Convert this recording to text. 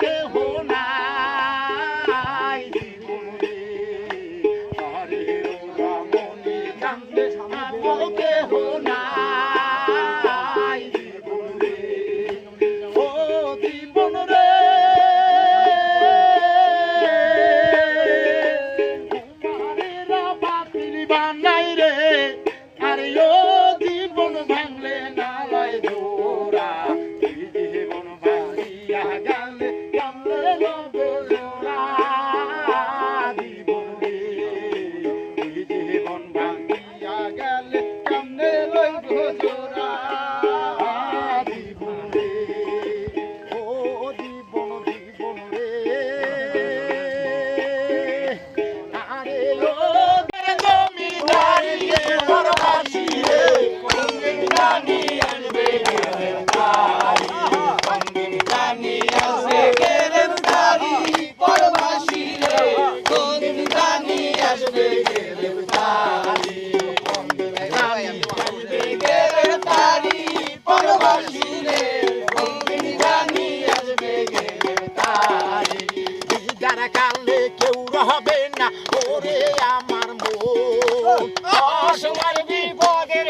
কেহ নাই জীবন রে আরে রমণী কান্দে আপন কেহ নাই জীবন রে ও জীবন রে কুমারেরা বাতিল বানাই রে আরে ও জীবন ভাঙলে নালায় জোড়া জীবন ভাঙিয়া গেলে কেমনে লবে জোড়া জীবন রে জীবন ভাঙিয়া গেলে কেমনে লইব জোড়া জীবন রে ও জীবন জীবন রে আরে ও জমিদারিয়ে পরবাসী রে কোনদিন জানি আসবে গ্রেফতারি কোনদিন জানি আসবে গ্রেফতারি পরবাসী রে কোনদিন জানি আসবে গ্রেফতারি কোনদিন জানি আসবে গ্রেফতারি পরবাসী রে কোনদিন জানি আসবে গ্রেফতারি যারা কালে কেউ রহবে না ওরে আমার মন অসময় বিপদে